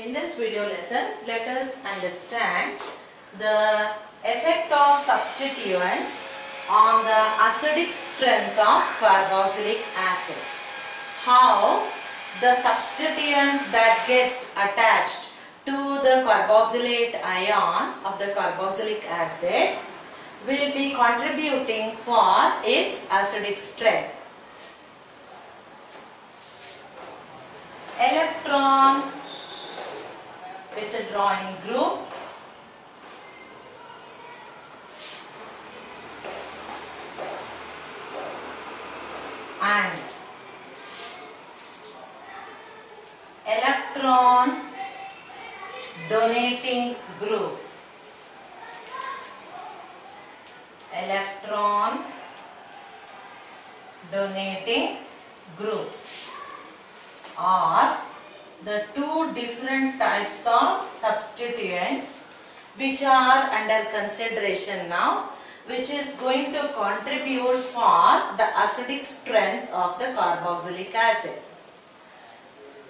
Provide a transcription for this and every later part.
In this video lesson, let us understand the effect of substituents on the acidic strength of carboxylic acids. How the substituents that gets attached to the carboxylate ion of the carboxylic acid will be contributing for its acidic strength. Electron withdrawing group and electron donating group. Electron donating group are the two different types of substituents which are under consideration now, which is going to contribute for the acidic strength of the carboxylic acid.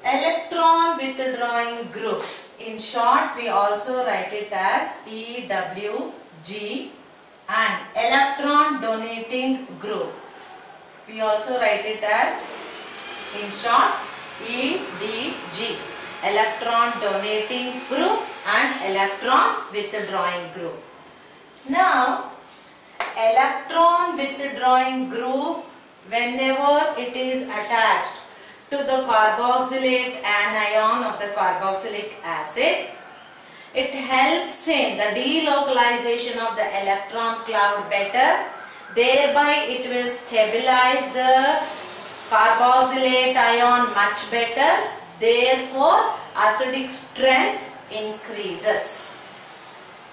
Electron withdrawing group, in short we also write it as EWG, and electron donating group, we also write it as, in short, EDG, electron donating group and electron withdrawing group. Now, electron withdrawing group, whenever it is attached to the carboxylate anion of the carboxylic acid, it helps in the delocalization of the electron cloud better. Thereby it will stabilize the carboxylate ion much better. Therefore acidic strength increases.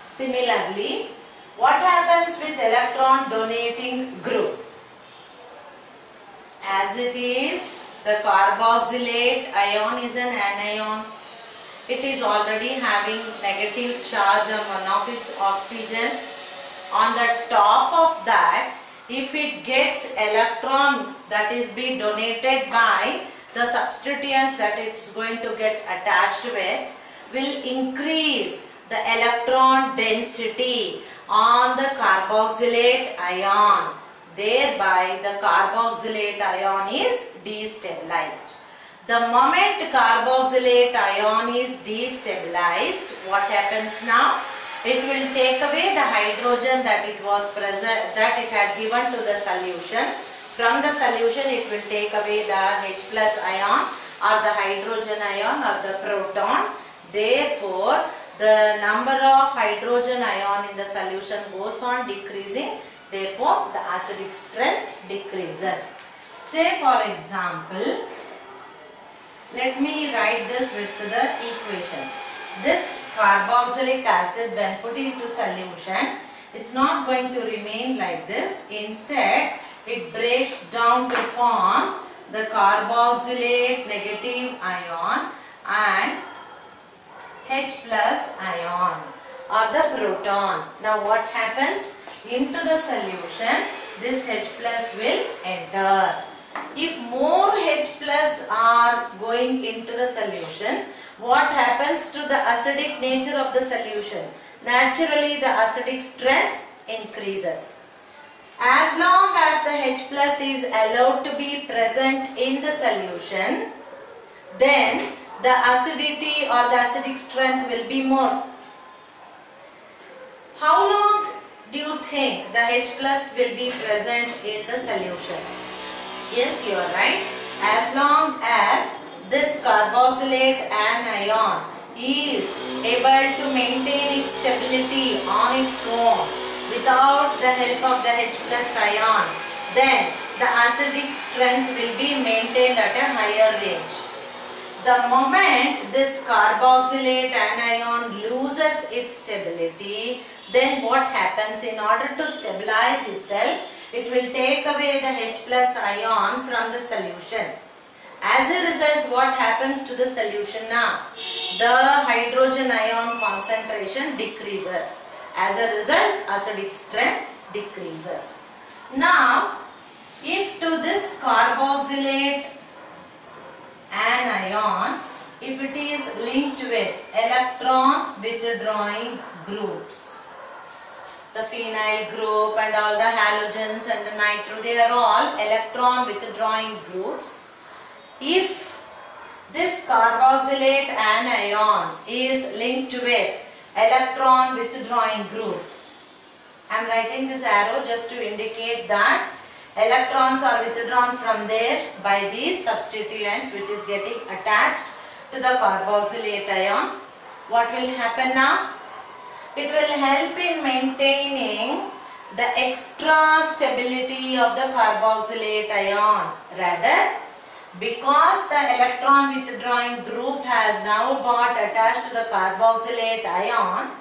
Similarly, what happens with electron donating group? As it is, the carboxylate ion is an anion. It is already having negative charge on one of its oxygen. On the top of that, if it gets electron that is be donated by the substituents that it's going to get attached with, will increase the electron density on the carboxylate ion. Thereby the carboxylate ion is destabilized. The moment carboxylate ion is destabilized, what happens now? It will take away the hydrogen that it was present, that it had given to the solution. From the solution it will take away the H plus ion or the hydrogen ion or the proton. Therefore, the number of hydrogen ion in the solution goes on decreasing. Therefore, the acidic strength decreases. Say for example, let me write this with the equation. This carboxylic acid, when put into solution, it's not going to remain like this. Instead, it breaks down to form the carboxylate negative ion and H plus ion or the proton. Now what happens? Into the solution, this H plus will enter. If more H plus are going into the solution, what happens to the acidic nature of the solution? Naturally, the acidic strength increases. As long as the H plus is allowed to be present in the solution, then the acidity or the acidic strength will be more. How long do you think the H plus will be present in the solution? Yes, you are right. As long as this carboxylate anion is able to maintain its stability on its own without the help of the H plus ion, then the acidic strength will be maintained at a higher range. The moment this carboxylate anion loses its stability, then what happens? In order to stabilize itself, it will take away the H plus ion from the solution. As a result, what happens to the solution now? The hydrogen ion concentration decreases. As a result, acidic strength decreases. Now, if to this carboxylate anion, if it is linked with electron withdrawing groups. The phenyl group and all the halogens and the nitro, they are all electron withdrawing groups. If this carboxylate anion is linked with electron withdrawing group, I am writing this arrow just to indicate that electrons are withdrawn from there by these substituents which is getting attached to the carboxylate ion. What will happen now? It will help in maintaining the extra stability of the carboxylate ion. Rather, because the electron withdrawing group has now got attached to the carboxylate ion,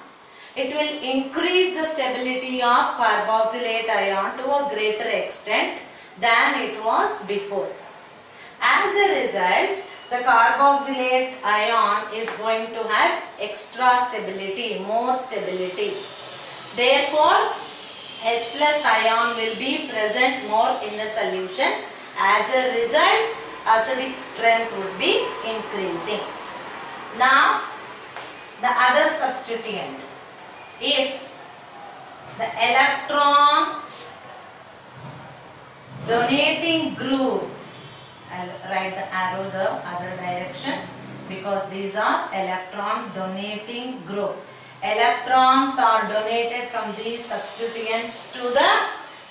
it will increase the stability of carboxylate ion to a greater extent than it was before. As a result, the carboxylate ion is going to have extra stability, more stability. Therefore, H plus ion will be present more in the solution. As a result, acidic strength would be increasing. Now, the other substituent. If the electron donating group, I'll write the arrow the other direction because these are electron donating group. Electrons are donated from these substituents to the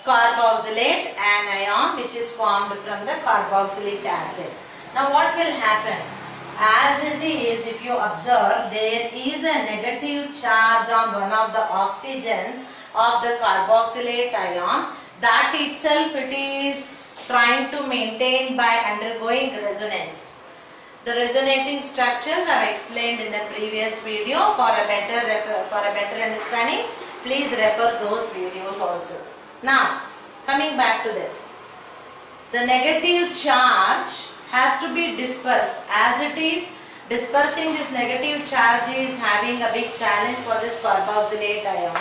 carboxylate anion which is formed from the carboxylic acid. Now what will happen? As it is, if you observe, there is a negative charge on one of the oxygen of the carboxylate ion. That itself it is trying to maintain by undergoing resonance. The resonating structures I have explained in the previous video. For a better understanding, please refer those videos also. Now, coming back to this. The negative charge has to be dispersed. As it is, dispersing this negative charge is having a big challenge for this carboxylate ion.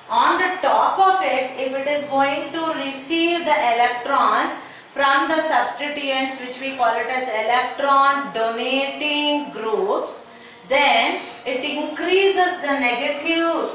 On the top of it, if it is going to receive the electrons from the substituents which we call it as electron donating groups, then it increases the negative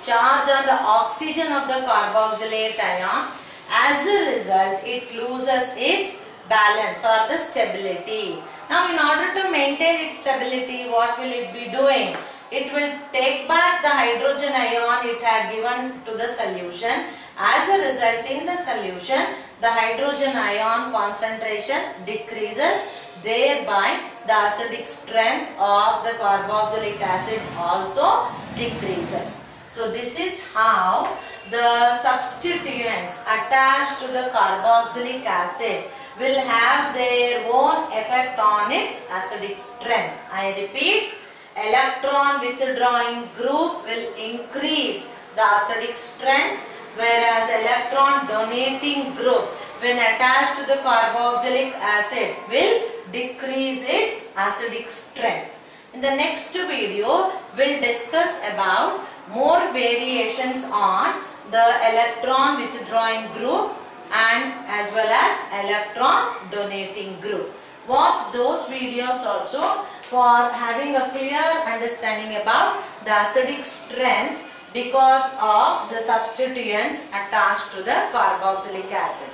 charge on the oxygen of the carboxylate ion. As a result, it loses its balance or the stability. Now, in order to maintain its stability, what will it be doing? It will take back the hydrogen ion it had given to the solution. As a result, in the solution, the hydrogen ion concentration decreases, thereby the acidic strength of the carboxylic acid also decreases. So this is how the substituents attached to the carboxylic acid will have their own effect on its acidic strength. I repeat, electron withdrawing group will increase the acidic strength, whereas electron donating group when attached to the carboxylic acid will decrease its acidic strength. In the next video, we will discuss about more variations on the electron withdrawing group and as well as electron donating group. Watch those videos also for having a clear understanding about the acidic strength because of the substituents attached to the carboxylic acid.